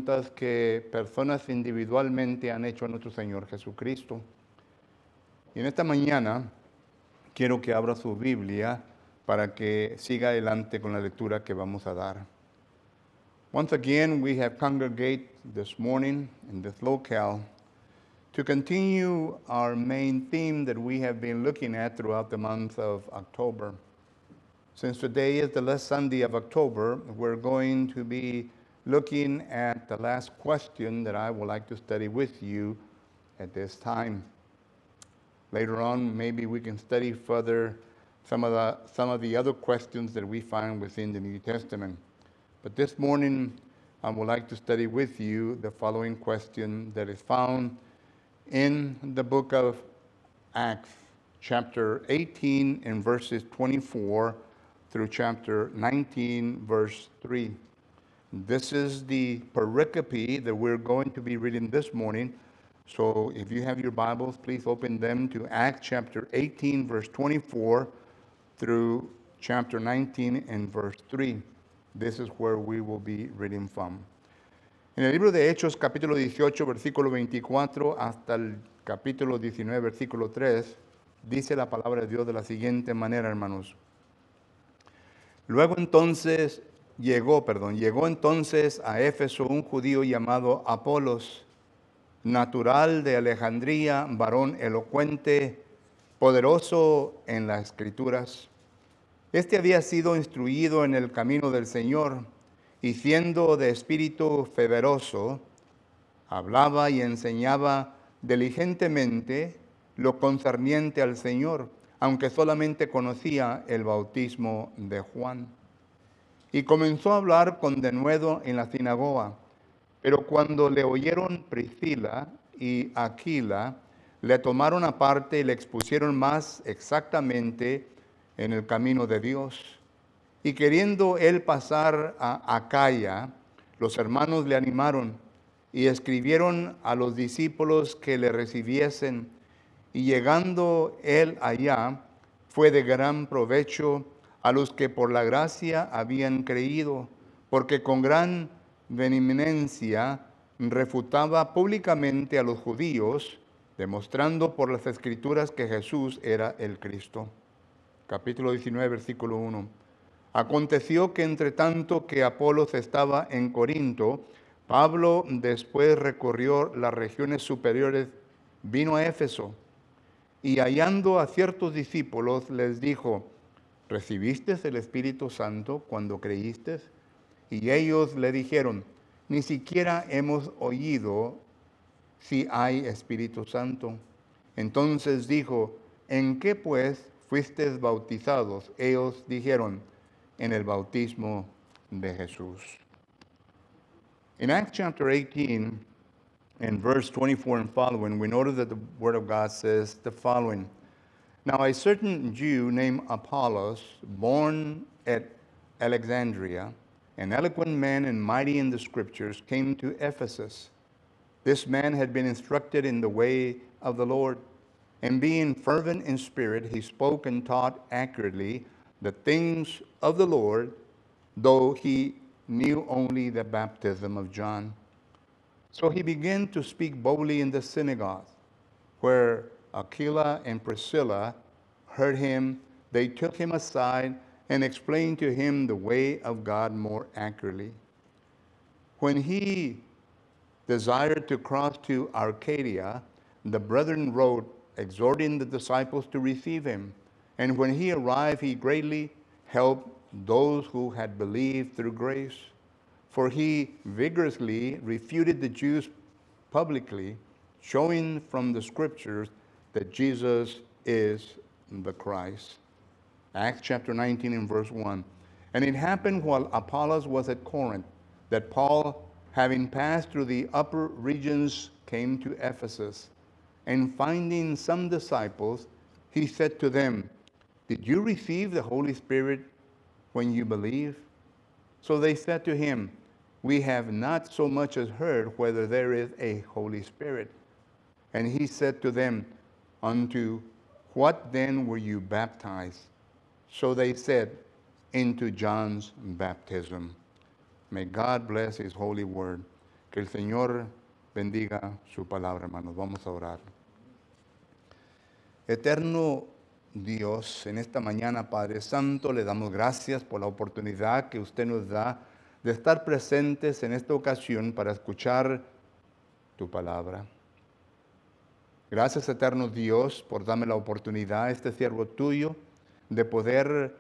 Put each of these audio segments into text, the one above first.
preguntas que personas individualmente han hecho a nuestro Señor Jesucristo. Y en esta mañana quiero que abra su Biblia para que siga adelante con la lectura que vamos a dar. Once again, we have congregated this morning in this locale to continue our main theme that we have been looking at throughout the month of October. Since today is the last Sunday of October, we're going to be looking at the last question that I would like to study with you at this time. Later on, maybe we can study further some of the other questions that we find within the New Testament. But this morning, I would like to study with you the following question that is found in the book of Acts, chapter 18 and verses 24 through chapter 19, verse 3. This is the pericope that we're going to be reading this morning. So if you have your Bibles, please open them to Acts chapter 18, verse 24 through chapter 19 and verse 3. This is where we will be reading from. En el libro de Hechos, capítulo 18, versículo 24, hasta el capítulo 19, versículo 3, dice la palabra de Dios de la siguiente manera, hermanos. Luego entonces llegó entonces a Éfeso un judío llamado Apolos, natural de Alejandría, varón elocuente, poderoso en las Escrituras. Este había sido instruido en el camino del Señor, y siendo de espíritu fervoroso, hablaba y enseñaba diligentemente lo concerniente al Señor, aunque solamente conocía el bautismo de Juan. Y comenzó a hablar con denuedo en la sinagoga, pero cuando le oyeron Priscila y Aquila, le tomaron aparte y le expusieron más exactamente en el camino de Dios. Y queriendo él pasar a Acaya, los hermanos le animaron y escribieron a los discípulos que le recibiesen. Y llegando él allá, fue de gran provecho a los que por la gracia habían creído, porque con gran vehemencia refutaba públicamente a los judíos, demostrando por las Escrituras que Jesús era el Cristo. Capítulo 19, versículo 1. Aconteció que entre tanto que Apolos estaba en Corinto, Pablo después recorrió las regiones superiores, vino a Éfeso, y hallando a ciertos discípulos les dijo, ¿recibiste el Espíritu Santo cuando creíste? Y ellos le dijeron, ni siquiera hemos oído si hay Espíritu Santo. Entonces dijo, ¿en qué pues fuisteis bautizados? Ellos dijeron, en el bautismo de Jesús. In Acts chapter 18, in verse 24 and following, we notice that the Word of God says the following. Now a certain Jew named Apollos, born at Alexandria, an eloquent man and mighty in the Scriptures, came to Ephesus. This man had been instructed in the way of the Lord, and being fervent in spirit, he spoke and taught accurately the things of the Lord, though he knew only the baptism of John. So he began to speak boldly in the synagogue, where Aquila and Priscilla heard him. They took him aside and explained to him the way of God more accurately. When he desired to cross to Arcadia, the brethren wrote, exhorting the disciples to receive him. And when he arrived, he greatly helped those who had believed through grace. For he vigorously refuted the Jews publicly, showing from the Scriptures that Jesus is the Christ. Acts chapter 19 and verse 1. And it happened while Apollos was at Corinth, that Paul, having passed through the upper regions, came to Ephesus. And finding some disciples, he said to them, did you receive the Holy Spirit when you believed? So they said to him, we have not so much as heard whether there is a Holy Spirit. And he said to them, unto what then were you baptized? So they said, into John's baptism. May God bless his holy word. Que el Señor bendiga su palabra, hermanos. Vamos a orar. Eterno Dios, en esta mañana, Padre Santo, le damos gracias por la oportunidad que usted nos da de estar presentes en esta ocasión para escuchar tu palabra. Gracias, eterno Dios, por darme la oportunidad, este siervo tuyo, de poder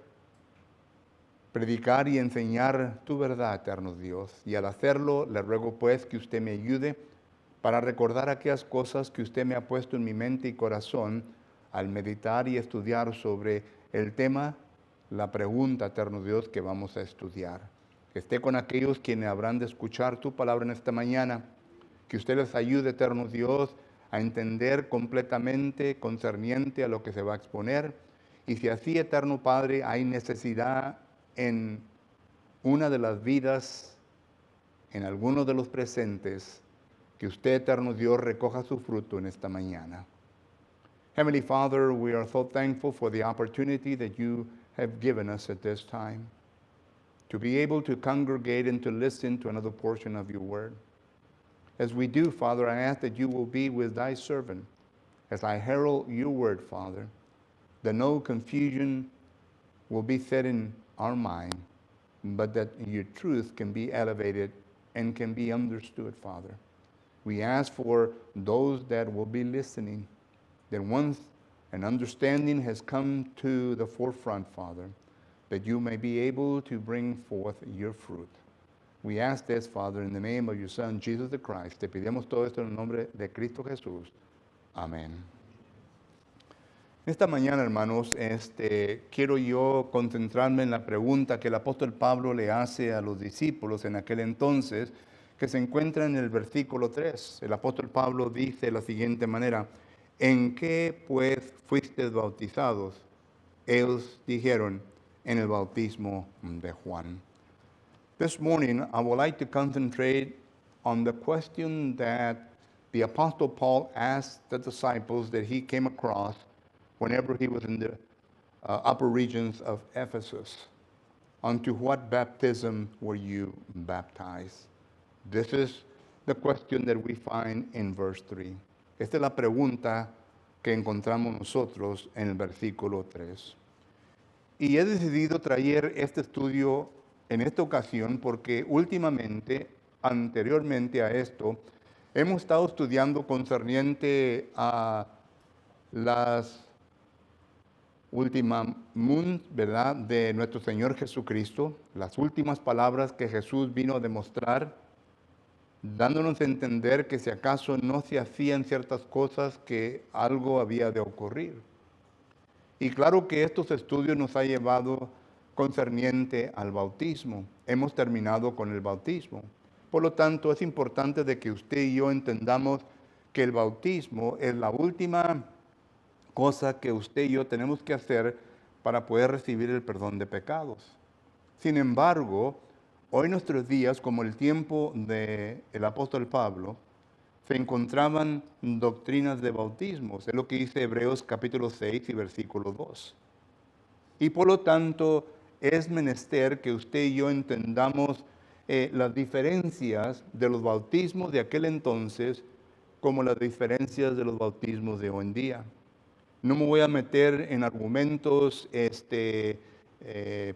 predicar y enseñar tu verdad, eterno Dios. Y al hacerlo, le ruego pues que usted me ayude para recordar aquellas cosas que usted me ha puesto en mi mente y corazón al meditar y estudiar sobre el tema, la pregunta, eterno Dios, que vamos a estudiar. Que esté con aquellos quienes habrán de escuchar tu palabra en esta mañana. Que usted les ayude, eterno Dios, a entender completamente concerniente a lo que se va a exponer. Y si así, eterno Padre, hay necesidad en una de las vidas, en alguno de los presentes, que usted, eterno Dios, recoja su fruto en esta mañana. Heavenly Father, we are so thankful for the opportunity that you have given us at this time to be able to congregate and to listen to another portion of your word. As we do, Father, I ask that you will be with thy servant as I herald your word, Father, that no confusion will be set in our mind, but that your truth can be elevated and can be understood, Father. We ask for those that will be listening, that once an understanding has come to the forefront, Father, that you may be able to bring forth your fruit. We ask this, Father, in the name of your Son, Jesus the Christ. Te pedimos todo esto en el nombre de Cristo Jesús. Amén. Esta mañana, hermanos, quiero yo concentrarme en la pregunta que el apóstol Pablo le hace a los discípulos en aquel entonces, que se encuentra en el versículo 3. El apóstol Pablo dice de la siguiente manera: ¿en qué pues fuisteis bautizados? Ellos dijeron, en el bautismo de Juan. This morning, I would like to concentrate on the question that the Apostle Paul asked the disciples that he came across whenever he was in the upper regions of Ephesus. Unto what baptism were you baptized? This is the question that we find in verse 3. Esta es la pregunta que encontramos nosotros en el versículo 3. Y he decidido traer este estudio en esta ocasión porque últimamente, anteriormente a esto, hemos estado estudiando concerniente a las últimas, ¿verdad?, de nuestro Señor Jesucristo, las últimas palabras que Jesús vino a demostrar, dándonos a entender que si acaso no se hacían ciertas cosas, que algo había de ocurrir. Y claro que estos estudios nos han llevado concerniente al bautismo. Hemos terminado con el bautismo. Por lo tanto, es importante de que usted y yo entendamos que el bautismo es la última cosa que usted y yo tenemos que hacer para poder recibir el perdón de pecados. Sin embargo, hoy nuestros días, como el tiempo del apóstol Pablo, se encontraban doctrinas de bautismos. Es lo que dice Hebreos capítulo 6 y versículo 2. Y por lo tanto, es menester que usted y yo entendamos las diferencias de los bautismos de aquel entonces como las diferencias de los bautismos de hoy en día. No me voy a meter en argumentos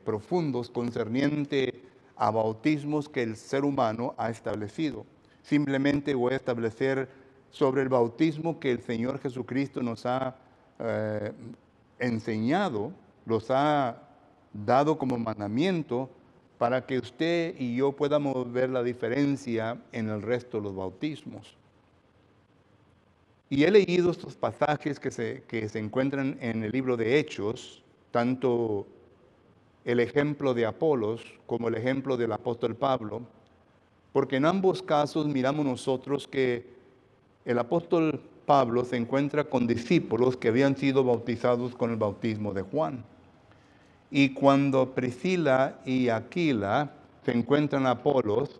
profundos concerniente a bautismos que el ser humano ha establecido. Simplemente voy a establecer sobre el bautismo que el Señor Jesucristo nos ha enseñado, los ha dado como mandamiento para que usted y yo podamos ver la diferencia en el resto de los bautismos. Y he leído estos pasajes que se encuentran en el libro de Hechos, tanto el ejemplo de Apolos como el ejemplo del apóstol Pablo, porque en ambos casos miramos nosotros que el apóstol Pablo se encuentra con discípulos que habían sido bautizados con el bautismo de Juan. Y cuando Priscila y Aquila se encuentran a Apolos,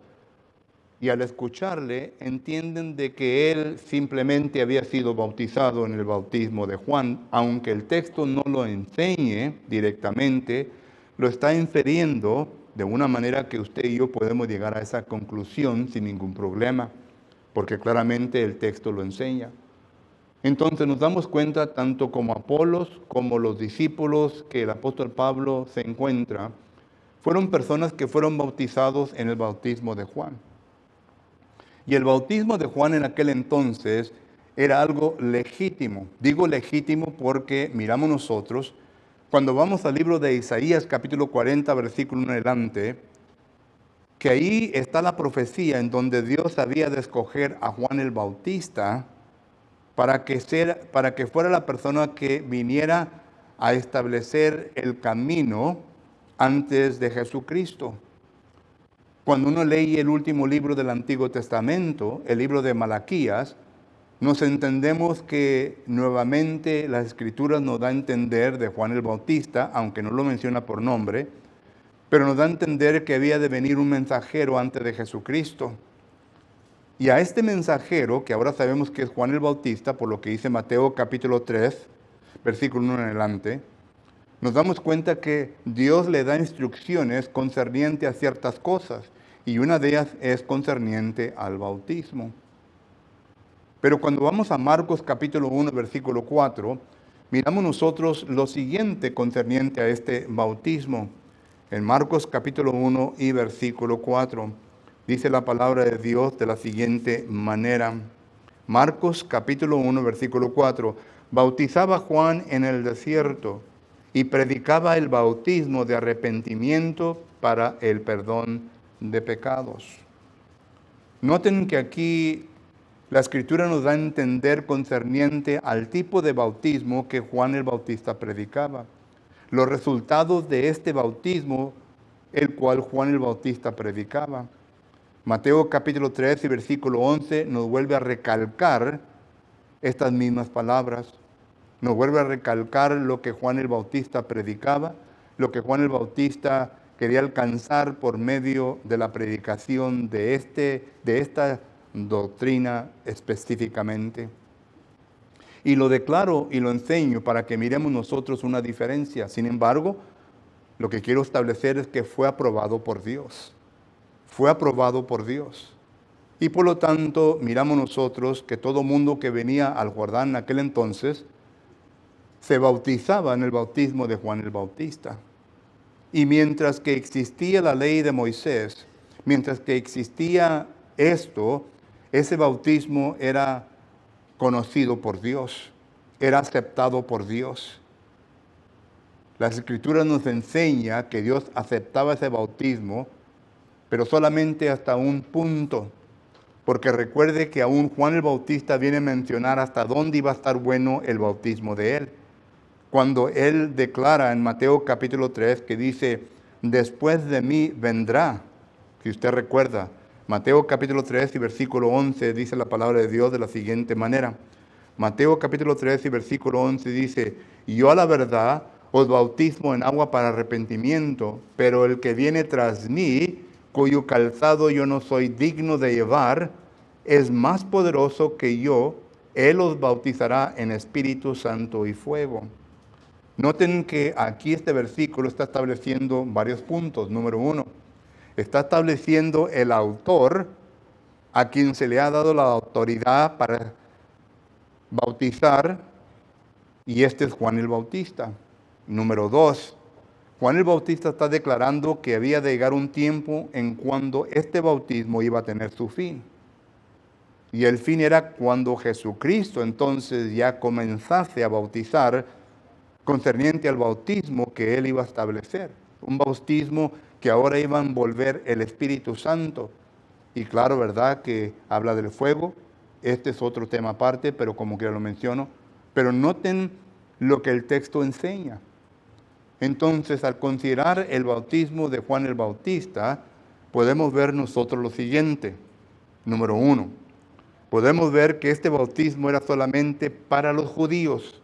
y al escucharle entienden de que él simplemente había sido bautizado en el bautismo de Juan, aunque el texto no lo enseñe directamente, lo está infiriendo de una manera que usted y yo podemos llegar a esa conclusión sin ningún problema, porque claramente el texto lo enseña. Entonces nos damos cuenta, tanto como Apolos, como los discípulos que el apóstol Pablo se encuentra, fueron personas que fueron bautizados en el bautismo de Juan. Y el bautismo de Juan en aquel entonces era algo legítimo. Digo legítimo porque miramos nosotros, cuando vamos al libro de Isaías capítulo 40, versículo 1 en adelante, que ahí está la profecía en donde Dios había de escoger a Juan el Bautista para que fuera la persona que viniera a establecer el camino antes de Jesucristo. Cuando uno lee el último libro del Antiguo Testamento, el libro de Malaquías, nos entendemos que nuevamente las Escrituras nos da a entender de Juan el Bautista, aunque no lo menciona por nombre, pero nos da a entender que había de venir un mensajero antes de Jesucristo. Y a este mensajero, que ahora sabemos que es Juan el Bautista, por lo que dice Mateo capítulo 3, versículo 1 en adelante, nos damos cuenta que Dios le da instrucciones concernientes a ciertas cosas, y una de ellas es concerniente al bautismo. Pero cuando vamos a Marcos capítulo 1, versículo 4, miramos nosotros lo siguiente concerniente a este bautismo. En Marcos capítulo 1 y versículo 4, dice la palabra de Dios de la siguiente manera. Marcos capítulo 1, versículo 4, bautizaba Juan en el desierto y predicaba el bautismo de arrepentimiento para el perdón de pecados. Noten que aquí la Escritura nos da a entender concerniente al tipo de bautismo que Juan el Bautista predicaba. Los resultados de este bautismo, el cual Juan el Bautista predicaba. Mateo capítulo 3 y versículo 11 nos vuelve a recalcar estas mismas palabras. Nos vuelve a recalcar lo que Juan el Bautista predicaba, lo que Juan el Bautista quería alcanzar por medio de la predicación de esta doctrina específicamente. Y lo declaro y lo enseño para que miremos nosotros una diferencia. Sin embargo, lo que quiero establecer es que fue aprobado por Dios. Fue aprobado por Dios. Y por lo tanto, miramos nosotros que todo mundo que venía al Jordán en aquel entonces se bautizaba en el bautismo de Juan el Bautista. Y mientras que existía la ley de Moisés, mientras que existía esto, ese bautismo era conocido por Dios, era aceptado por Dios. Las Escrituras nos enseñan que Dios aceptaba ese bautismo, pero solamente hasta un punto. Porque recuerde que aún Juan el Bautista viene a mencionar hasta dónde iba a estar bueno el bautismo de él. Cuando él declara en Mateo capítulo 3 que dice, después de mí vendrá, si usted recuerda, Mateo capítulo 3 y versículo 11 dice la palabra de Dios de la siguiente manera. Mateo capítulo 3 y versículo 11 dice, yo a la verdad os bautismo en agua para arrepentimiento, pero el que viene tras mí, cuyo calzado yo no soy digno de llevar, es más poderoso que yo, él os bautizará en Espíritu Santo y fuego. Noten que aquí este versículo está estableciendo varios puntos. Número 1, está estableciendo el autor a quien se le ha dado la autoridad para bautizar, y este es Juan el Bautista. Número 2, Juan el Bautista está declarando que había de llegar un tiempo en cuando este bautismo iba a tener su fin. Y el fin era cuando Jesucristo entonces ya comenzase a bautizar concerniente al bautismo que él iba a establecer. Un bautismo que ahora iba a envolver el Espíritu Santo. Y claro, ¿verdad? Que habla del fuego. Este es otro tema aparte, pero como que lo menciono. Pero noten lo que el texto enseña. Entonces, al considerar el bautismo de Juan el Bautista, podemos ver nosotros lo siguiente. Número 1, podemos ver que este bautismo era solamente para los judíos.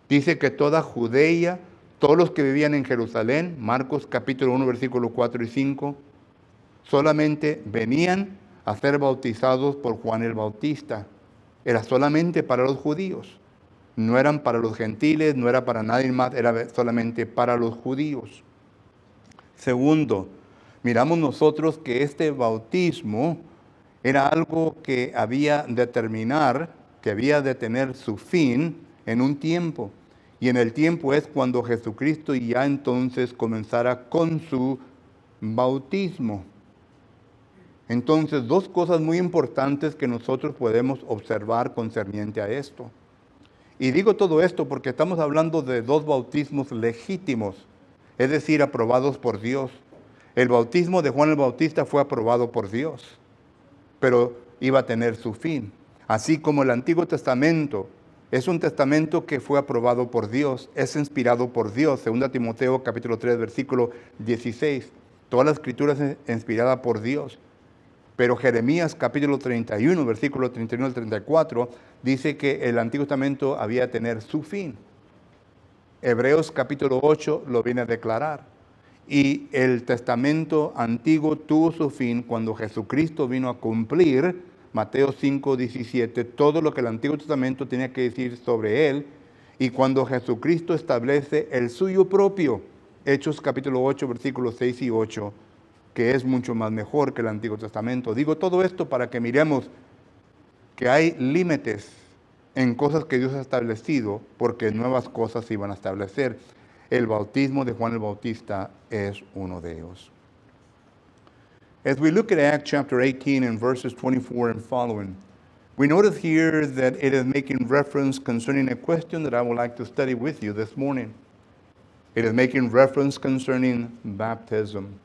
Dice que toda Judea, todos los que vivían en Jerusalén, Marcos capítulo 1, versículos 4 y 5, solamente venían a ser bautizados por Juan el Bautista. Era solamente para los judíos. No eran para los gentiles, no era para nadie más, era solamente para los judíos. Segundo, miramos nosotros que este bautismo era algo que había de terminar, que había de tener su fin en un tiempo. Y en el tiempo es cuando Jesucristo ya entonces comenzara con su bautismo. Entonces, dos cosas muy importantes que nosotros podemos observar concerniente a esto. Y digo todo esto porque estamos hablando de dos bautismos legítimos, es decir, aprobados por Dios. El bautismo de Juan el Bautista fue aprobado por Dios, pero iba a tener su fin. Así como el Antiguo Testamento es un testamento que fue aprobado por Dios, es inspirado por Dios. 2 Timoteo capítulo 3, versículo 16. Toda la escritura es inspirada por Dios. Pero Jeremías capítulo 31, versículo 31 al 34, dice que el Antiguo Testamento había de tener su fin. Hebreos capítulo 8 lo viene a declarar. Y el testamento antiguo tuvo su fin cuando Jesucristo vino a cumplir, Mateo 5, 17, todo lo que el Antiguo Testamento tenía que decir sobre él. Y cuando Jesucristo establece el suyo propio, Hechos capítulo 8, versículos 6 y 8, que es mucho más mejor que el Antiguo Testamento. Digo todo esto para que miremos que hay límites en cosas que Dios ha establecido, porque nuevas cosas se iban a establecer. El bautismo de Juan el Bautista es uno de ellos. As we look at Acts chapter 18 and verses 24 and following, we notice here that it is making reference concerning a question that I would like to study with you this morning. It is making reference concerning baptism.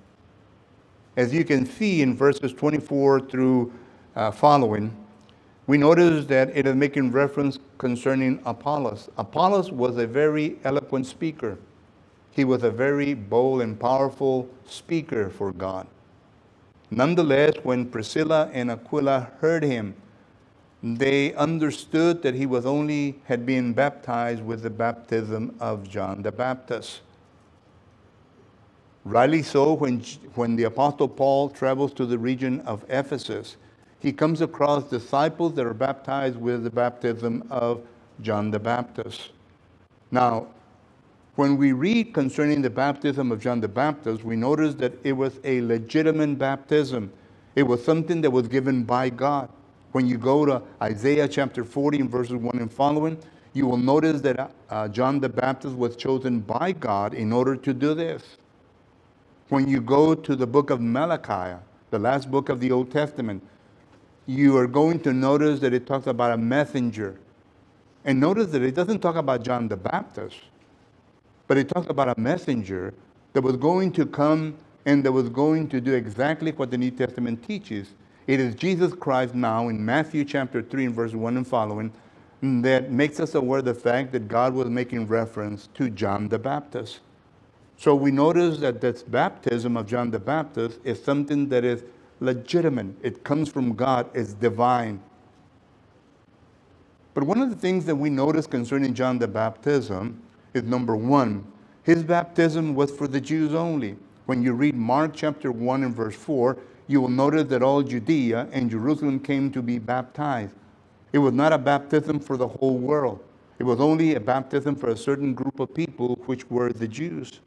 As you can see in verses 24 through following, we notice that it is making reference concerning Apollos. Apollos was a very eloquent speaker. He was a very bold and powerful speaker for God. Nonetheless, when Priscilla and Aquila heard him, they understood that he had been baptized with the baptism of John the Baptist. Rightly so, when the Apostle Paul travels to the region of Ephesus, he comes across disciples that are baptized with the baptism of John the Baptist. Now, when we read concerning the baptism of John the Baptist, we notice that it was a legitimate baptism. It was something that was given by God. When you go to Isaiah chapter 40 and verses 1 and following, you will notice that John the Baptist was chosen by God in order to do this. When you go to the book of Malachi, the last book of the Old Testament, you are going to notice that it talks about a messenger. And notice that it doesn't talk about John the Baptist, but it talks about a messenger that was going to come and that was going to do exactly what the New Testament teaches. It is Jesus Christ now in Matthew chapter 3 and verse 1 and following that makes us aware of the fact that God was making reference to John the Baptist. So we notice that this baptism of John the Baptist is something that is legitimate. It comes from God. It's divine. But one of the things that we notice concerning John the Baptism is, number one, his baptism was for the Jews only. When you read Mark chapter 1 and verse 4, you will notice that all Judea and Jerusalem came to be baptized. It was not a baptism for the whole world. It was only a baptism for a certain group of people, which were the Jews.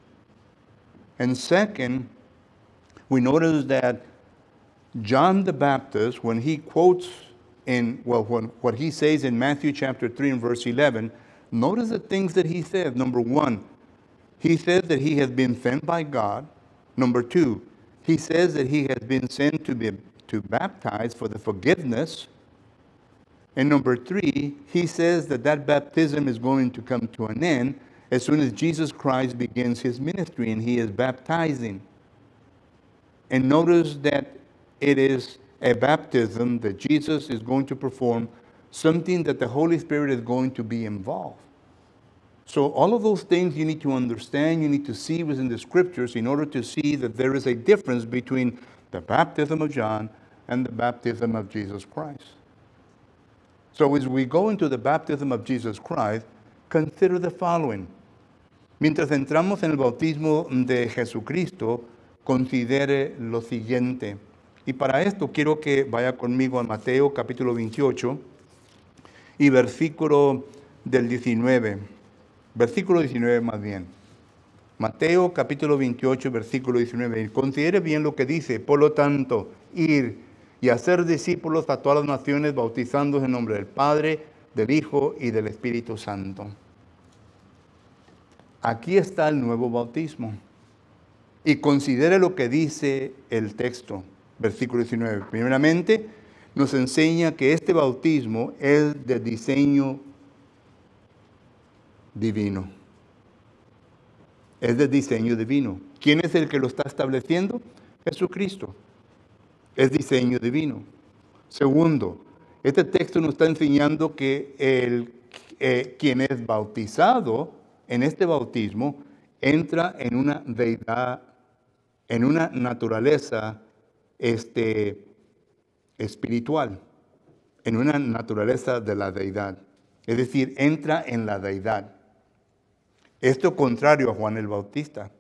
And second, we notice that John the Baptist, when he quotes what he says in Matthew chapter 3 and verse 11, notice the things that he says. Number one, he says that he has been sent by God. Number two, he says that he has been sent to baptize for the forgiveness. And number three, he says that baptism is going to come to an end as soon as Jesus Christ begins his ministry and he is baptizing. And notice that it is a baptism that Jesus is going to perform, something that the Holy Spirit is going to be involved. So all of those things you need to understand, you need to see within the scriptures in order to see that there is a difference between the baptism of John and the baptism of Jesus Christ. So as we go into the baptism of Jesus Christ, consider the following. Mientras entramos en el bautismo de Jesucristo, considere lo siguiente. Y para esto quiero que vaya conmigo a Mateo capítulo 28 y versículo del 19. Versículo 19 más bien. Mateo capítulo 28, versículo 19. Considere bien lo que dice. Por lo tanto, ir y hacer discípulos a todas las naciones, bautizándolos en nombre del Padre, del Hijo y del Espíritu Santo. Aquí está el nuevo bautismo. Y considere lo que dice el texto, versículo 19. Primeramente, nos enseña que este bautismo es de diseño divino. Es de diseño divino. ¿Quién es el que lo está estableciendo? Jesucristo. Es diseño divino. Segundo, este texto nos está enseñando que quien es bautizado en este bautismo entra en una deidad, en una naturaleza espiritual, en una naturaleza de la deidad. Es decir, entra en la deidad. Esto contrario a Juan el Bautista.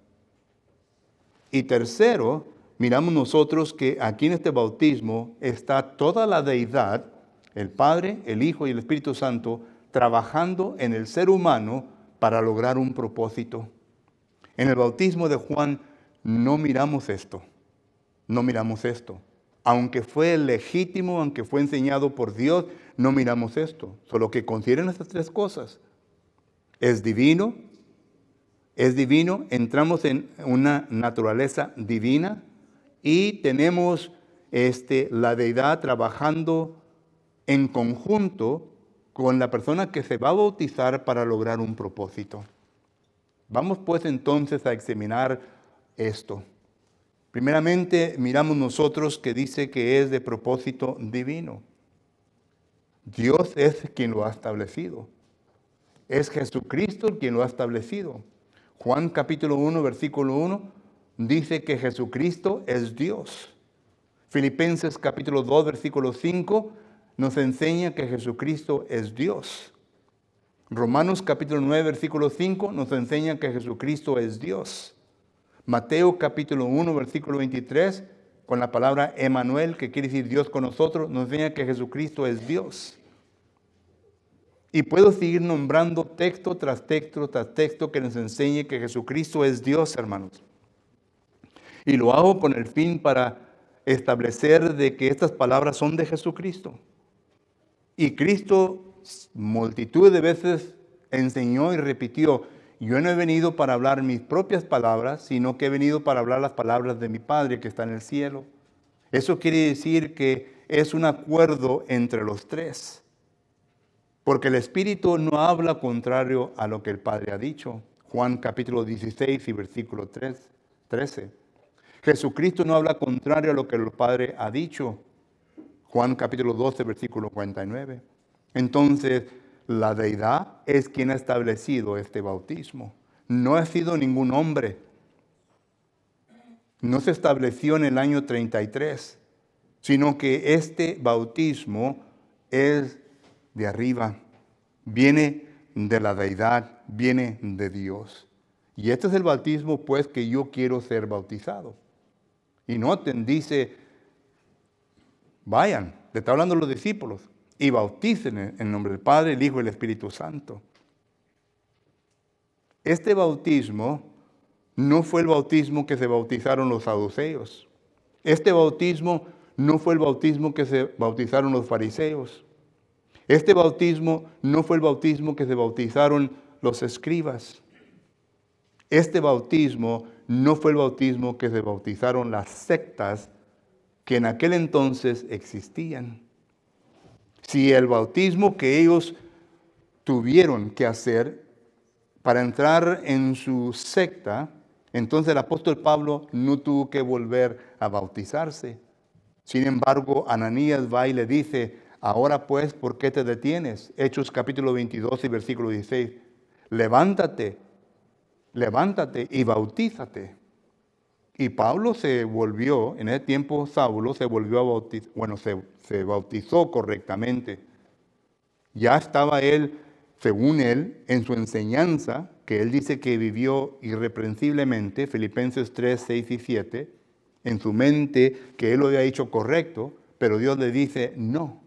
Y tercero, miramos nosotros que aquí en este bautismo está toda la deidad, el Padre, el Hijo y el Espíritu Santo, trabajando en el ser humano para lograr un propósito. En el bautismo de Juan no miramos esto. No miramos esto. Aunque fue legítimo, aunque fue enseñado por Dios, no miramos esto. Solo que consideren estas tres cosas. Es divino, entramos en una naturaleza divina y tenemos la deidad trabajando en conjunto con la persona que se va a bautizar para lograr un propósito. Vamos pues entonces a examinar esto. Primeramente miramos nosotros que dice que es de propósito divino. Dios es quien lo ha establecido. Es Jesucristo quien lo ha establecido. Juan capítulo 1, versículo 1, dice que Jesucristo es Dios. Filipenses capítulo 2, versículo 5, nos enseña que Jesucristo es Dios. Romanos capítulo 9, versículo 5, nos enseña que Jesucristo es Dios. Mateo capítulo 1, versículo 23, con la palabra Emmanuel, que quiere decir Dios con nosotros, nos enseña que Jesucristo es Dios. Y puedo seguir nombrando texto tras texto que nos enseñe que Jesucristo es Dios, hermanos. Y lo hago con el fin para establecer de que estas palabras son de Jesucristo. Y Cristo multitud de veces enseñó y repitió: yo no he venido para hablar mis propias palabras, sino que he venido para hablar las palabras de mi Padre que está en el cielo. Eso quiere decir que es un acuerdo entre los tres. Porque el Espíritu no habla contrario a lo que el Padre ha dicho. Juan capítulo 16 y versículo 13. Jesucristo no habla contrario a lo que el Padre ha dicho. Juan capítulo 12, versículo 49. Entonces, la deidad es quien ha establecido este bautismo. No ha sido ningún hombre. No se estableció en el año 33, sino que este bautismo es de arriba, viene de la deidad, viene de Dios. Y este es el bautismo, pues, que yo quiero ser bautizado. Y noten, dice, vayan, le está hablando a los discípulos, y bauticen en nombre del Padre, el Hijo y el Espíritu Santo. Este bautismo no fue el bautismo que se bautizaron los saduceos. Este bautismo no fue el bautismo que se bautizaron los fariseos. Este bautismo no fue el bautismo que se bautizaron los escribas. Este bautismo no fue el bautismo que se bautizaron las sectas que en aquel entonces existían. Si el bautismo que ellos tuvieron que hacer para entrar en su secta, entonces el apóstol Pablo no tuvo que volver a bautizarse. Sin embargo, Ananías va y le dice: ahora pues, ¿por qué te detienes? Hechos capítulo 22 y versículo 16. Levántate y bautízate. Y Pablo se volvió, en ese tiempo Saulo se volvió a bautizar, se bautizó correctamente. Ya estaba él, según él, en su enseñanza, que él dice que vivió irreprensiblemente, Filipenses 3, 6 y 7, en su mente que él lo había hecho correcto, pero Dios le dice: no.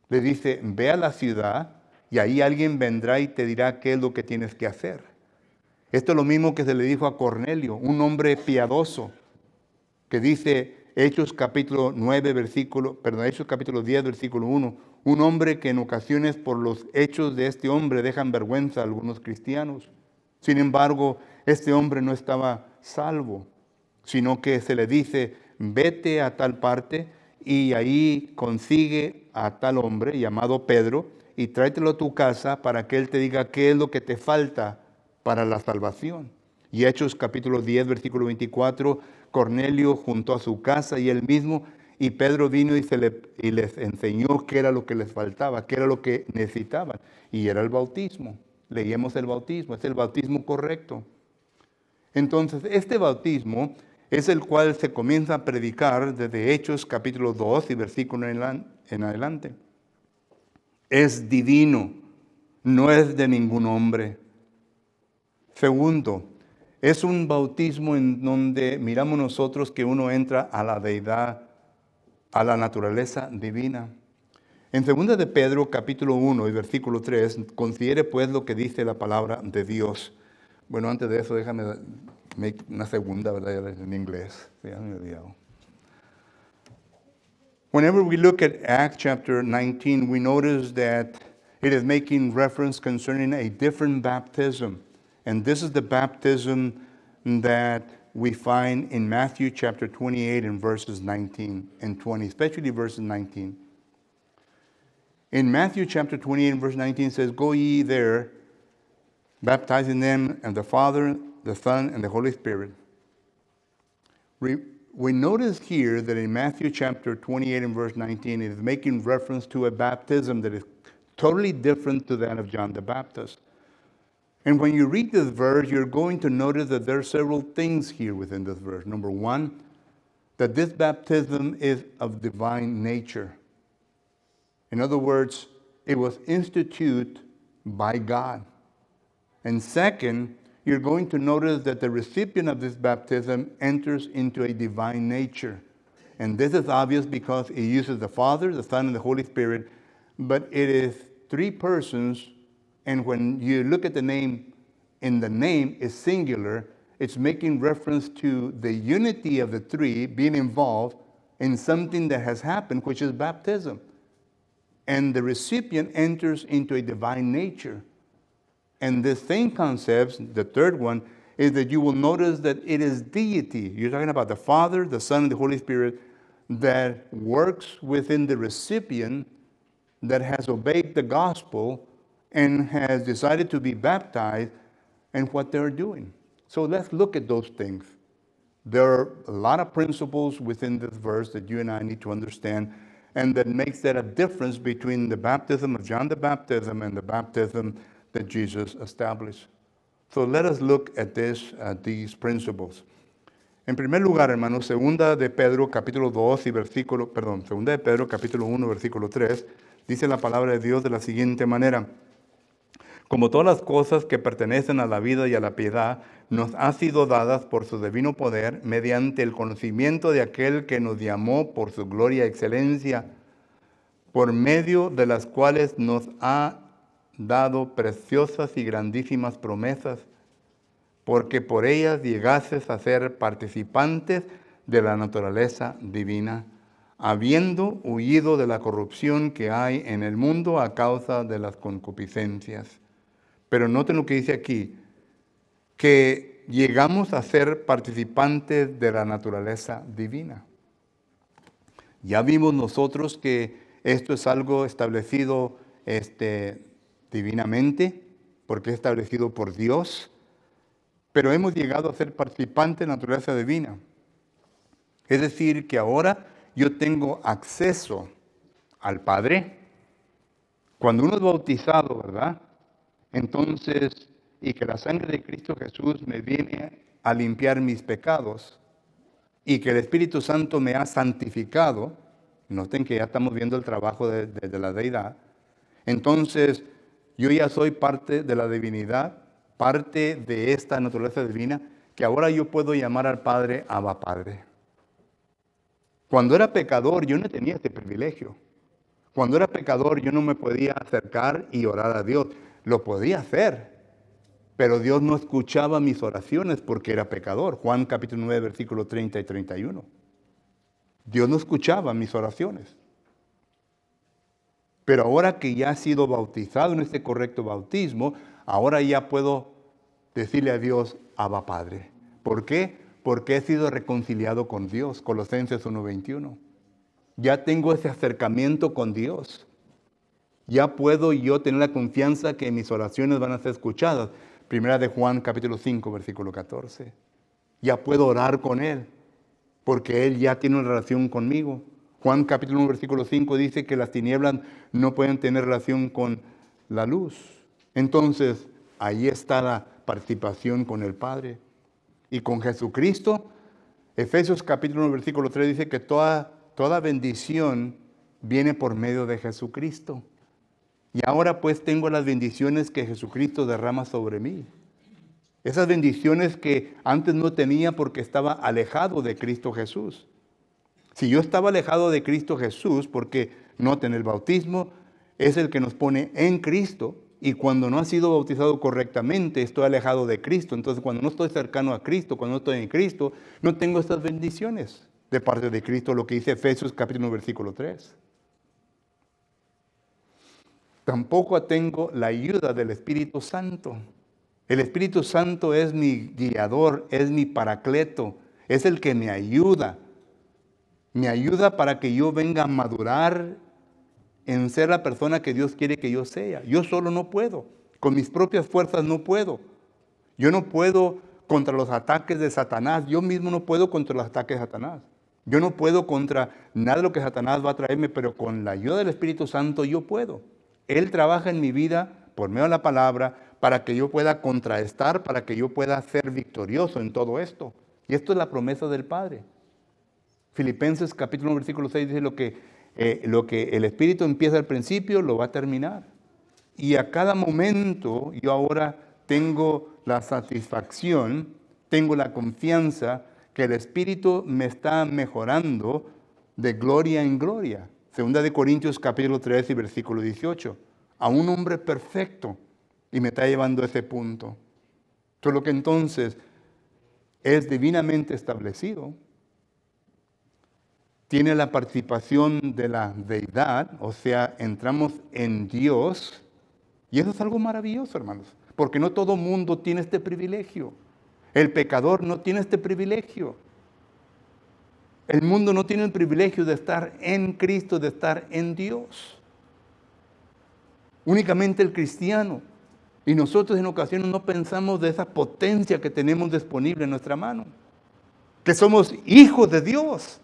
Le dice: ve a la ciudad y ahí alguien vendrá y te dirá qué es lo que tienes que hacer. Esto es lo mismo que se le dijo a Cornelio, un hombre piadoso, que dice Hechos capítulo 9, Hechos capítulo 10, versículo 1, un hombre que en ocasiones por los hechos de este hombre dejan vergüenza a algunos cristianos. Sin embargo, este hombre no estaba salvo, sino que se le dice, vete a tal parte y ahí consigue a tal hombre llamado Pedro y tráetelo a tu casa para que él te diga qué es lo que te falta para la salvación. Y Hechos capítulo 10, versículo 24, Cornelio juntó a su casa y él mismo, y Pedro vino y les enseñó qué era lo que les faltaba, qué era lo que necesitaban. Y era el bautismo. Leíamos el bautismo, es el bautismo correcto. Entonces, este bautismo es el cual se comienza a predicar desde Hechos capítulo 2 y versículo en adelante. Es divino, no es de ningún hombre. Segundo, es un bautismo en donde miramos nosotros que uno entra a la deidad, a la naturaleza divina. En 2 de Pedro capítulo 1 y versículo 3, considere pues lo que dice la palabra de Dios. Bueno, antes de eso déjame una segunda, ¿verdad? En inglés. Ya me he olvidado. Whenever we look at Acts chapter 19, we notice that it is making reference concerning a different baptism. And this is the baptism that we find in Matthew chapter 28 and verses 19 and 20, especially verses 19. In Matthew chapter 28 and verse 19 says, go ye there, baptizing them in the Father, the Son, and the Holy Spirit. We notice here that in Matthew chapter 28 and verse 19, it is making reference to a baptism that is totally different to that of John the Baptist. And when you read this verse, you're going to notice that there are several things here within this verse. Number one, that this baptism is of divine nature. In other words, it was instituted by God. And second, you're going to notice that the recipient of this baptism enters into a divine nature. And this is obvious because it uses the Father, the Son, and the Holy Spirit, but it is three persons. And when you look at the name, in the name is singular, it's making reference to the unity of the three being involved in something that has happened, which is baptism. And the recipient enters into a divine nature. And the same concepts, the third one, is that you will notice that it is deity. You're talking about the Father, the Son, and the Holy Spirit that works within the recipient that has obeyed the gospel and has decided to be baptized and what they're doing. So let's look at those things. There are a lot of principles within this verse that you and I need to understand, and that makes that a difference between the baptism of John the Baptist and the baptism that Jesus established. So let us look at these principles. En primer lugar, hermanos, segunda de Pedro capítulo 1, versículo 3, dice la palabra de Dios de la siguiente manera: como todas las cosas que pertenecen a la vida y a la piedad, nos han sido dadas por su divino poder, mediante el conocimiento de aquel que nos llamó por su gloria y excelencia, por medio de las cuales nos ha dado preciosas y grandísimas promesas, porque por ellas llegases a ser participantes de la naturaleza divina, habiendo huido de la corrupción que hay en el mundo a causa de las concupiscencias. Pero noten lo que dice aquí, que llegamos a ser participantes de la naturaleza divina. Ya vimos nosotros que esto es algo establecido divinamente, porque es establecido por Dios, pero hemos llegado a ser participantes de la naturaleza divina. Es decir, que ahora yo tengo acceso al Padre. Cuando uno es bautizado, ¿verdad? Entonces, y que la sangre de Cristo Jesús me viene a limpiar mis pecados, y que el Espíritu Santo me ha santificado, noten que ya estamos viendo el trabajo de la deidad, entonces yo ya soy parte de la divinidad, parte de esta naturaleza divina, que ahora yo puedo llamar al Padre Abba Padre. Cuando era pecador yo no tenía este privilegio. Cuando era pecador yo no me podía acercar y orar a Dios. Lo podía hacer, Pero Dios no escuchaba mis oraciones porque era pecador. Juan capítulo 9, versículos 30 y 31. Dios no escuchaba mis oraciones. Pero ahora que ya he sido bautizado en este correcto bautismo, ahora ya puedo decirle a Dios, Abba Padre. ¿Por qué? Porque he sido reconciliado con Dios. Colosenses 1:21. Ya tengo ese acercamiento con Dios. Ya puedo yo tener la confianza que mis oraciones van a ser escuchadas. Primera de Juan capítulo 5, versículo 14. Ya puedo orar con Él, porque Él ya tiene una relación conmigo. Juan capítulo 1, versículo 5 dice que las tinieblas no pueden tener relación con la luz. Entonces, ahí está la participación con el Padre. Y con Jesucristo, Efesios capítulo 1, versículo 3 dice que toda bendición viene por medio de Jesucristo. Y ahora pues tengo las bendiciones que Jesucristo derrama sobre mí. Esas bendiciones que antes no tenía porque estaba alejado de Cristo Jesús. Si yo estaba alejado de Cristo Jesús, porque noten, el bautismo es el que nos pone en Cristo, y cuando no ha sido bautizado correctamente, estoy alejado de Cristo. Entonces, cuando no estoy cercano a Cristo, cuando no estoy en Cristo, no tengo estas bendiciones de parte de Cristo, lo que dice Efesios capítulo 1, versículo 3. Tampoco tengo la ayuda del Espíritu Santo. El Espíritu Santo es mi guiador, es mi paracleto, es el que me ayuda. Me ayuda para que yo venga a madurar en ser la persona que Dios quiere que yo sea. Yo solo no puedo, con mis propias fuerzas no puedo. Yo no puedo contra los ataques de Satanás, yo mismo no puedo contra los ataques de Satanás. Yo no puedo contra nada de lo que Satanás va a traerme, pero con la ayuda del Espíritu Santo yo puedo. Él trabaja en mi vida por medio de la palabra para que yo pueda contrarrestar, para que yo pueda ser victorioso en todo esto. Y esto es la promesa del Padre. Filipenses capítulo 1, versículo 6 dice lo que el Espíritu empieza al principio, lo va a terminar. Y a cada momento yo ahora tengo la satisfacción, tengo la confianza que el Espíritu me está mejorando de gloria en gloria. Segunda de Corintios capítulo 3 y versículo 18. A un hombre perfecto. Y me está llevando a ese punto. Todo lo que entonces es divinamente establecido. Tiene la participación de la deidad. O sea, entramos en Dios. Y eso es algo maravilloso, hermanos. Porque no todo mundo tiene este privilegio. El pecador no tiene este privilegio. El mundo no tiene el privilegio de estar en Cristo, de estar en Dios. Únicamente el cristiano. Y nosotros en ocasiones no pensamos de esa potencia que tenemos disponible en nuestra mano. Que somos hijos de Dios.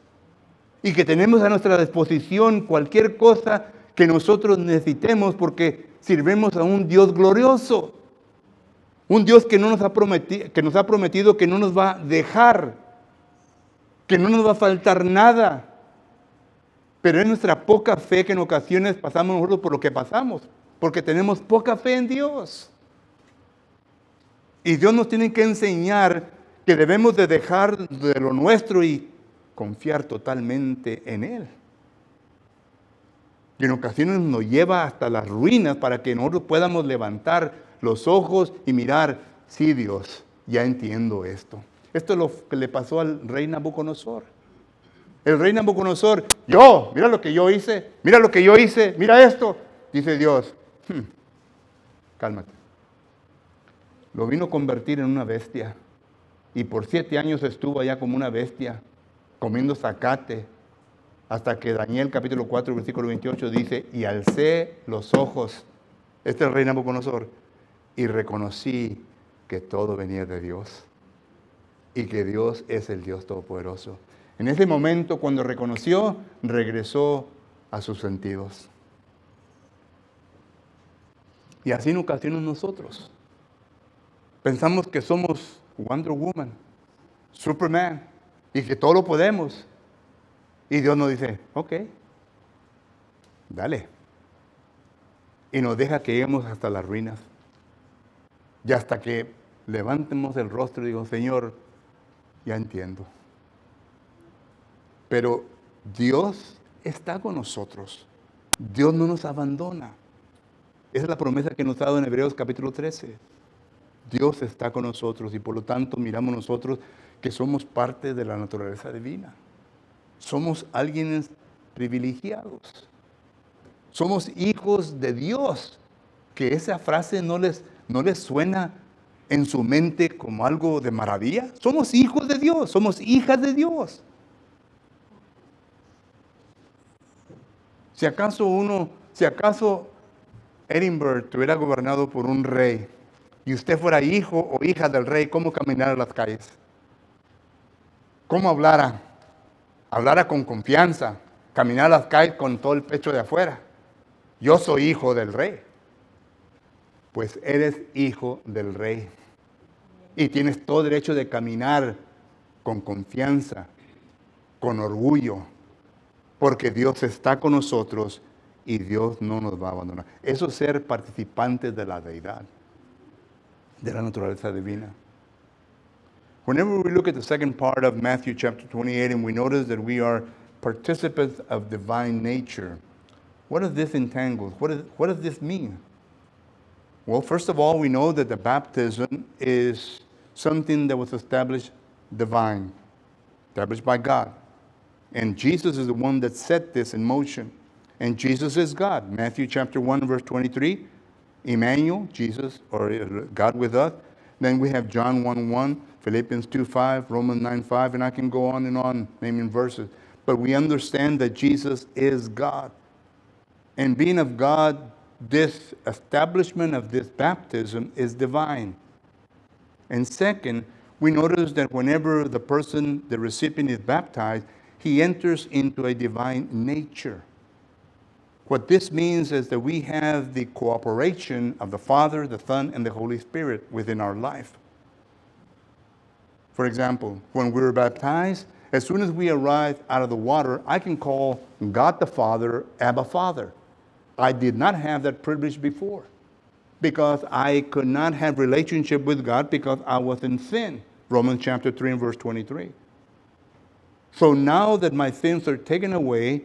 Y que tenemos a nuestra disposición cualquier cosa que nosotros necesitemos porque sirvemos a un Dios glorioso. Un Dios que nos ha prometido que no nos va a dejar. Que no nos va a faltar nada. Pero es nuestra poca fe que en ocasiones pasamos nosotros por lo que pasamos. Porque tenemos poca fe en Dios. Y Dios nos tiene que enseñar que debemos de dejar de lo nuestro y confiar totalmente en Él. Y en ocasiones nos lleva hasta las ruinas para que nosotros podamos levantar los ojos y mirar, sí, Dios, ya entiendo esto. Esto es lo que le pasó al rey Nabucodonosor. El rey Nabucodonosor, mira lo que yo hice, mira esto. Dice Dios, cálmate. Lo vino a convertir en una bestia. Y por 7 años estuvo allá como una bestia, comiendo zacate. Hasta que Daniel capítulo 4, versículo 28 dice, y alcé los ojos, este es el rey Nabucodonosor, y reconocí que todo venía de Dios. Y que Dios es el Dios Todopoderoso. En ese momento, cuando reconoció, regresó a sus sentidos. Y así en ocasiones nosotros pensamos que somos Wonder Woman, Superman, y que todo lo podemos. Y Dios nos dice, ok, dale. Y nos deja que lleguemos hasta las ruinas. Y hasta que levantemos el rostro y digo, Señor, ya entiendo. Pero Dios está con nosotros. Dios no nos abandona. Esa es la promesa que nos ha dado en Hebreos capítulo 13. Dios está con nosotros y por lo tanto miramos nosotros que somos parte de la naturaleza divina. Somos alguien privilegiados. Somos hijos de Dios. Que esa frase no les suena en su mente como algo de maravilla. Somos hijos de Dios, somos hijas de Dios. Si acaso Edinburgh estuviera gobernado por un rey y usted fuera hijo o hija del rey, ¿cómo caminara las calles? ¿Cómo hablara? Hablara con confianza, caminara las calles con todo el pecho de afuera. Yo soy hijo del rey. Pues eres hijo del rey. Y tienes todo derecho de caminar con confianza, con orgullo, porque Dios está con nosotros y Dios no nos va a abandonar. Eso es ser participantes de la deidad, de la naturaleza divina. Whenever we look at the second part of Matthew chapter 28 and we notice that we are participants of divine nature, what does this entangle? What does this mean? Well, first of all, we know that the baptism is something that was established divine, established by God. And Jesus is the one that set this in motion. And Jesus is God. Matthew chapter 1, verse 23, Emmanuel, Jesus, or God with us. Then we have John 1:1, Philippians 2:5, Romans 9:5, and I can go on naming verses. But we understand that Jesus is God. And being of God, this establishment of this baptism is divine. And second, we notice that whenever the recipient is baptized, he enters into a divine nature. What this means is that we have the cooperation of the Father, the Son, and the Holy Spirit within our life. For example, when we were baptized, as soon as we arrive out of the water, I can call God the Father, Abba Father. I did not have that privilege before because I could not have relationship with God because I was in sin. Romans chapter 3 and verse 23. So now that my sins are taken away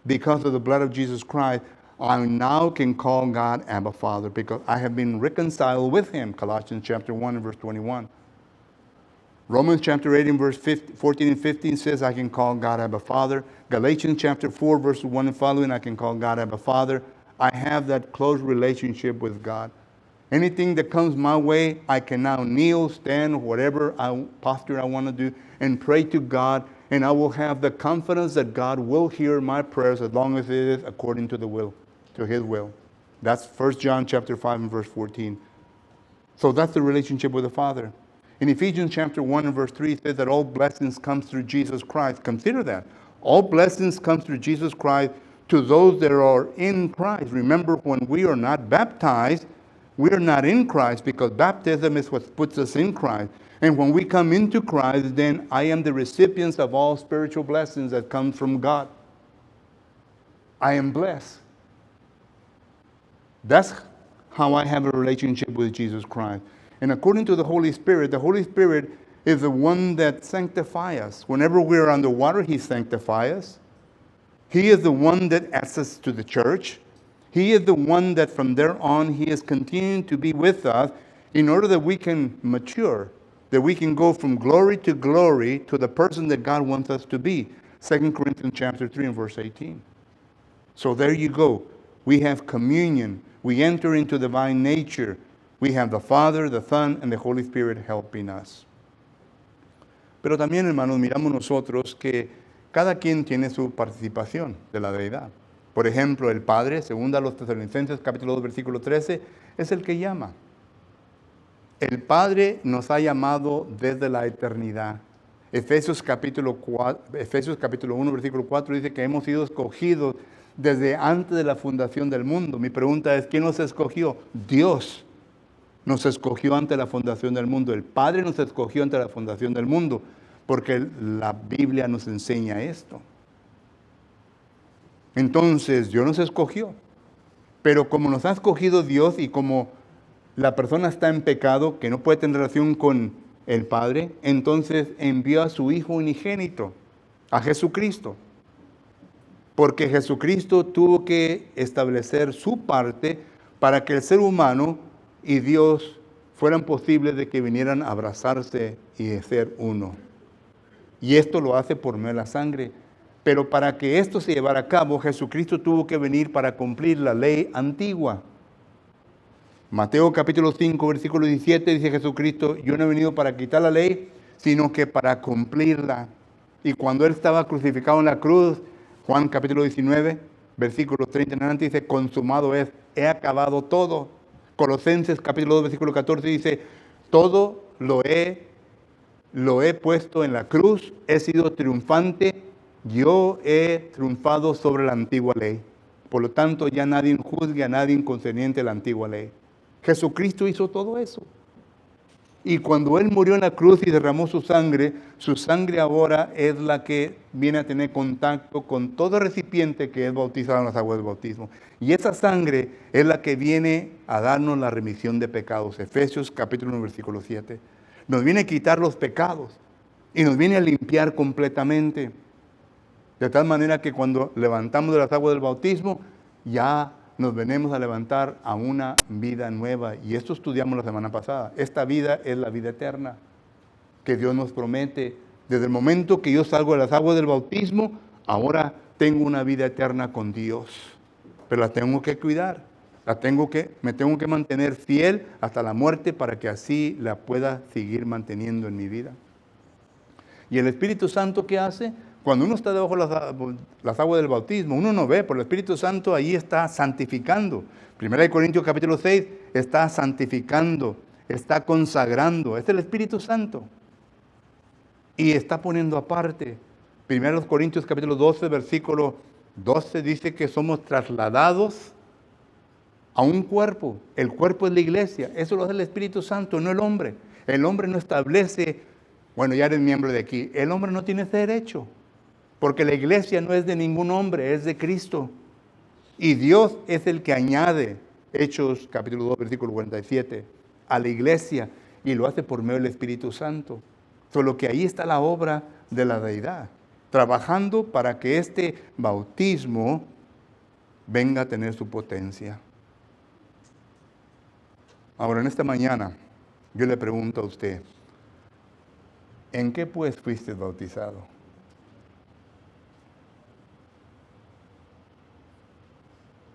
because of the blood of Jesus Christ, I now can call God Abba Father because I have been reconciled with him. Colossians chapter 1 and verse 21. Romans chapter 8 and verse 14 and 15 says I can call God Abba Father. Galatians chapter 4 verse 1 and following, I can call God Abba Father. I have that close relationship with God. Anything that comes my way, I can now kneel, stand, whatever posture I want to do, and pray to God, and I will have the confidence that God will hear my prayers as long as it is according to his will. That's 1 John chapter 5 and verse 14. So that's the relationship with the Father. In Ephesians chapter 1 and verse 3, it says that all blessings come through Jesus Christ. Consider that. All blessings come through Jesus Christ to those that are in Christ. Remember, when we are not baptized, we are not in Christ because baptism is what puts us in Christ. And when we come into Christ, then I am the recipient of all spiritual blessings that come from God. I am blessed. That's how I have a relationship with Jesus Christ. And according to the Holy Spirit is the one that sanctifies us. Whenever we're underwater, he sanctifies us. He is the one that adds us to the church. He is the one that from there on, he is continuing to be with us in order that we can mature, that we can go from glory to the person that God wants us to be. 2 Corinthians chapter 3 and verse 18. So there you go. We have communion. We enter into divine nature. We have the Father, the Son, and the Holy Spirit helping us. Pero también, hermanos, miramos nosotros que cada quien tiene su participación de la deidad. Por ejemplo, el Padre, según a los Tesalonicenses, capítulo 2, versículo 13, es el que llama. El Padre nos ha llamado desde la eternidad. Efesios capítulo 1, versículo 4 dice que hemos sido escogidos desde antes de la fundación del mundo. Mi pregunta es, ¿quién nos escogió? Dios nos escogió ante la fundación del mundo. El Padre nos escogió ante la fundación del mundo, porque la Biblia nos enseña esto. Entonces, Dios nos escogió. Pero como nos ha escogido Dios y como la persona está en pecado, que no puede tener relación con el Padre, entonces envió a su Hijo unigénito, a Jesucristo. Porque Jesucristo tuvo que establecer su parte para que el ser humano y Dios fueran posibles de que vinieran a abrazarse y a ser uno. Y esto lo hace por medio de la sangre. Pero para que esto se llevara a cabo, Jesucristo tuvo que venir para cumplir la ley antigua. Mateo capítulo 5, versículo 17 dice Jesucristo, yo no he venido para quitar la ley, sino que para cumplirla. Y cuando Él estaba crucificado en la cruz, Juan capítulo 19, versículo 30 en adelante dice, consumado es, he acabado todo. Colosenses capítulo 2, versículo 14 dice, todo lo he puesto en la cruz, he sido triunfante, yo he triunfado sobre la antigua ley. Por lo tanto, ya nadie juzgue a nadie inconcerniente de la antigua ley. Jesucristo hizo todo eso. Y cuando Él murió en la cruz y derramó su sangre ahora es la que viene a tener contacto con todo recipiente que es bautizado en las aguas del bautismo. Y esa sangre es la que viene a darnos la remisión de pecados. Efesios capítulo 1, versículo 7. Nos viene a quitar los pecados y nos viene a limpiar completamente. De tal manera que cuando levantamos de las aguas del bautismo, ya nos venimos a levantar a una vida nueva. Y esto estudiamos la semana pasada. Esta vida es la vida eterna que Dios nos promete. Desde el momento que yo salgo de las aguas del bautismo, ahora tengo una vida eterna con Dios. Pero la tengo que cuidar. Me tengo que mantener fiel hasta la muerte para que así la pueda seguir manteniendo en mi vida. ¿Y el Espíritu Santo qué hace? Cuando uno está debajo de las aguas del bautismo, uno no ve, pero el Espíritu Santo ahí está santificando. 1 Corintios capítulo 6 está santificando, está consagrando. Es el Espíritu Santo. Y está poniendo aparte. 1 Corintios capítulo 12, versículo 12 dice que somos trasladados a un cuerpo. El cuerpo es la iglesia. Eso lo hace el Espíritu Santo, no el hombre. El hombre no establece, bueno, ya eres miembro de aquí. El hombre no tiene ese derecho. Porque la iglesia no es de ningún hombre, es de Cristo. Y Dios es el que añade, Hechos capítulo 2, versículo 47, a la iglesia. Y lo hace por medio del Espíritu Santo. Solo que ahí está la obra de la deidad. Trabajando para que este bautismo venga a tener su potencia. Ahora, en esta mañana, yo le pregunto a usted, ¿en qué pues fuiste bautizado?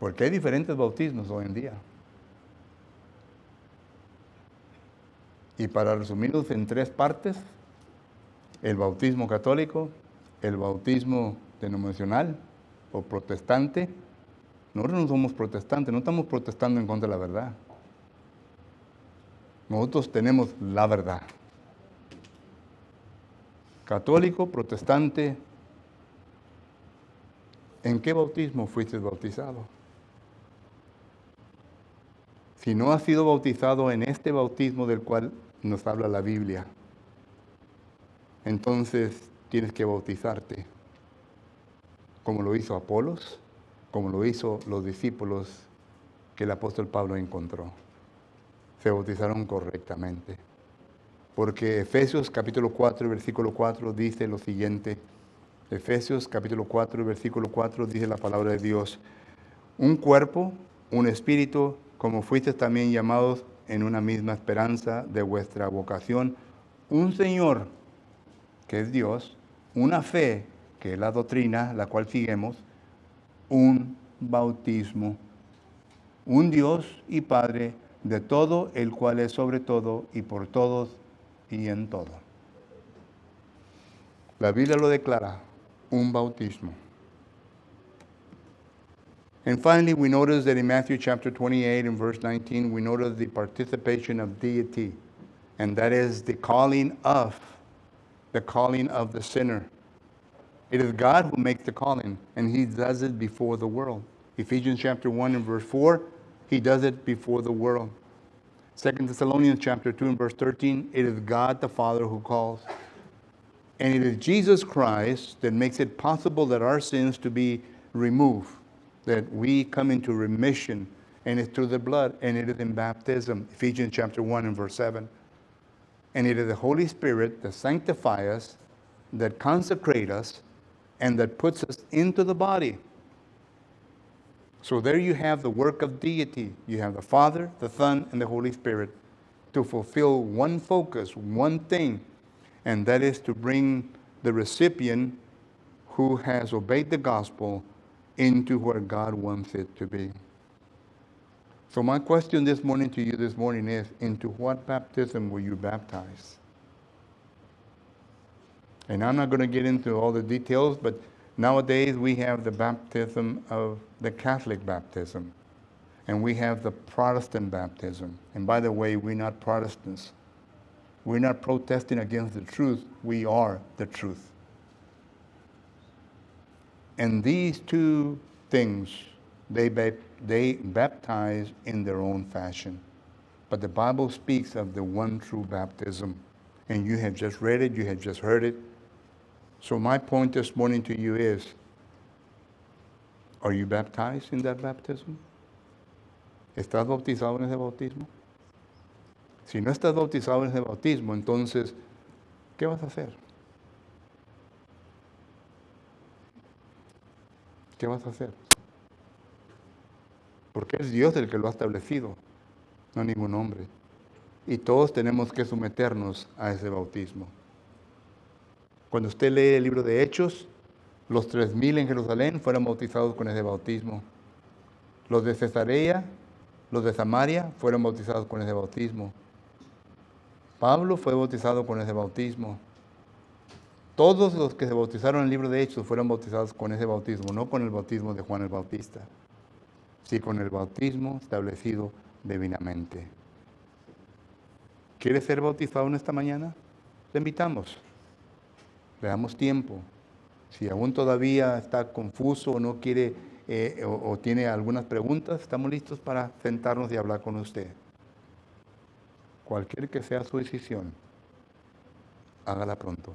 Porque hay diferentes bautismos hoy en día. Y para resumirlos en 3 partes, el bautismo católico, el bautismo denominacional o protestante. Nosotros no somos protestantes, no estamos protestando en contra de la verdad. Nosotros tenemos la verdad. Católico, protestante, ¿en qué bautismo fuiste bautizado? Si no has sido bautizado en este bautismo del cual nos habla la Biblia, entonces tienes que bautizarte, como lo hizo Apolos, como lo hizo los discípulos que el apóstol Pablo encontró. Se bautizaron correctamente. Porque Efesios capítulo 4, versículo 4 dice lo siguiente. Efesios capítulo 4, versículo 4 dice la palabra de Dios. Un cuerpo, un espíritu, como fuisteis también llamados en una misma esperanza de vuestra vocación. Un Señor, que es Dios, una fe, que es la doctrina, la cual seguimos, un bautismo, un Dios y Padre de todo, el cual es sobre todo y por todos y en todo. La Biblia lo declara, un bautismo. And finally, we notice that in Matthew chapter 28 and verse 19, we notice the participation of deity, and that is the calling of the sinner. It is God who makes the calling, and He does it before the world. Ephesians chapter 1 and verse 4, He does it before the world. 2 Thessalonians chapter 2 and verse 13, it is God the Father who calls. And it is Jesus Christ that makes it possible that our sins to be removed, that we come into remission, and it's through the blood, and it is in baptism, Ephesians chapter 1 and verse 7. And it is the Holy Spirit that sanctifies us, that consecrates us, and that puts us into the body. So there you have the work of deity. You have the Father, the Son, and the Holy Spirit. to fulfill one focus, one thing, and that is to bring the recipient who has obeyed the gospel into where God wants it to be. So my question this morning to you this morning is, into what baptism were you baptized? And I'm not going to get into all the details, but nowadays we have the baptism of the Catholic baptism. And we have the Protestant baptism. And by the way, we're not Protestants. We're not protesting against the truth. We are the truth. And these two things, they baptize in their own fashion. But the Bible speaks of the one true baptism. And you have just read it, you have just heard it. So my point this morning to you is, are you baptized in that baptism? ¿Estás bautizado en ese bautismo? Si no estás bautizado en ese bautismo, entonces, ¿qué vas a hacer? ¿Qué vas a hacer? Porque es Dios el que lo ha establecido, no ningún hombre. Y todos tenemos que someternos a ese bautismo. Cuando usted lee el libro de Hechos, los 3,000 en Jerusalén fueron bautizados con ese bautismo. Los de Cesarea, los de Samaria fueron bautizados con ese bautismo. Pablo fue bautizado con ese bautismo. Todos los que se bautizaron en el libro de Hechos fueron bautizados con ese bautismo, no con el bautismo de Juan el Bautista, sino con el bautismo establecido divinamente. ¿Quiere ser bautizado en esta mañana? Le invitamos. Le damos tiempo. Si aún todavía está confuso o no quiere o tiene algunas preguntas, estamos listos para sentarnos y hablar con usted. Cualquier que sea su decisión, hágala pronto.